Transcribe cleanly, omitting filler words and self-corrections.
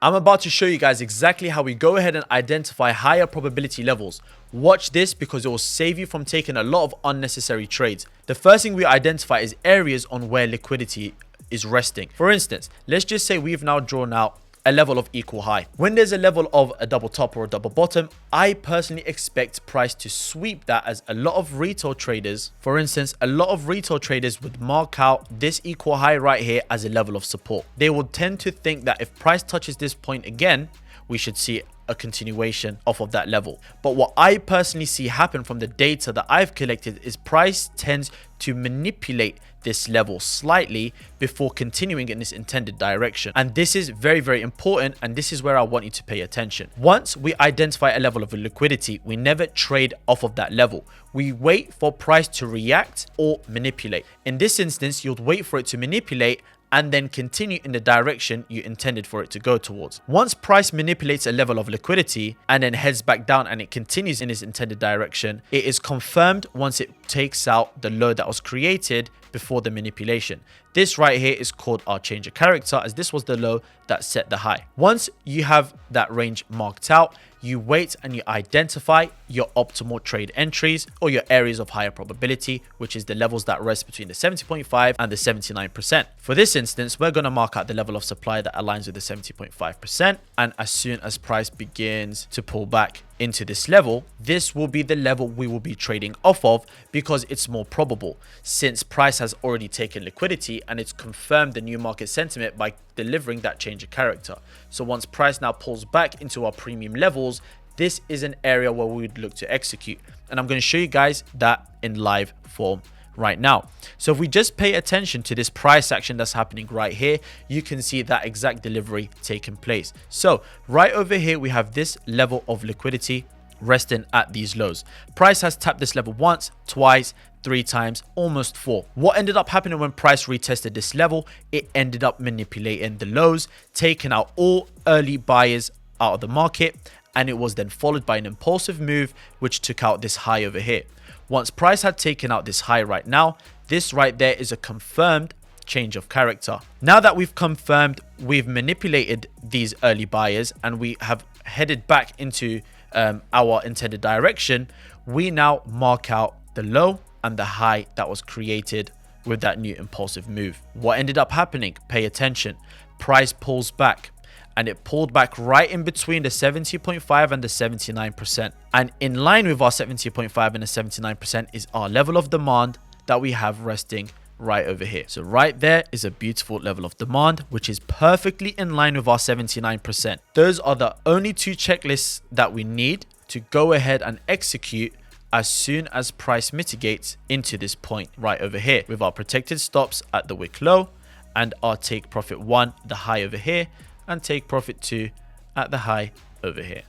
I'm about to show you guys exactly how we go ahead and identify higher probability levels. Watch this because it will save you from taking a lot of unnecessary trades. The first thing we identify is areas on where liquidity is resting. For instance, let's just say we've now drawn out a level of equal high. When there's a level of a double top or a double bottom, I personally expect price to sweep that, as a lot of retail traders, for instance, a lot of retail traders would mark out this equal high right here as a level of support. They would tend to think that if price touches this point again, we should see a continuation off of that level. But what I personally see happen from the data that I've collected is price tends to manipulate this level slightly before continuing in this intended direction. And this is very, very important, and this is where I want you to pay attention. Once we identify a level of liquidity, we never trade off of that level. We wait for price to react or manipulate. In this instance, you'll wait for it to manipulate and then continue in the direction you intended for it to go towards. Once price manipulates a level of liquidity and then heads back down and it continues in its intended direction, it is confirmed once it takes out the low that was created before the manipulation. This right here is called our change of character, as this was the low that set the high. Once you have that range marked out, you wait and you identify your optimal trade entries or your areas of higher probability, which is the levels that rest between the 70.5 and the 79%. For this instance, we're going to mark out the level of supply that aligns with the 70.5%. And as soon as price begins to pull back into this level, this will be the level we will be trading off of, because it's more probable, since price has already taken liquidity and it's confirmed the new market sentiment by delivering that change of character. So once price now pulls back into our premium levels, this is an area where we would look to execute, and I'm going to show you guys that in live form right now. So if we just pay attention to this price action that's happening right here, you can see that exact delivery taking place. So right over here, we have this level of liquidity resting at these lows. Price has tapped this level once, twice, 3 times, almost 4. What ended up happening when price retested this level? It ended up manipulating the lows, taking out all early buyers out of the market, and it was then followed by an impulsive move which took out this high over here. Once price had taken out this high right now, this right there is a confirmed change of character. Now that we've confirmed we've manipulated these early buyers and we have headed back into our intended direction, we now mark out the low and the high that was created with that new impulsive move. What ended up happening? Pay attention. Price pulls back, and it pulled back right in between the 70.5 and the 79%. And in line with our 70.5 and the 79% is our level of demand that we have resting right over here. So right there is a beautiful level of demand, which is perfectly in line with our 79%. Those are the only 2 checklists that we need to go ahead and execute as soon as price mitigates into this point right over here, with our protected stops at the wick low and our take profit 1, the high over here, and take profit 2 at the high over here.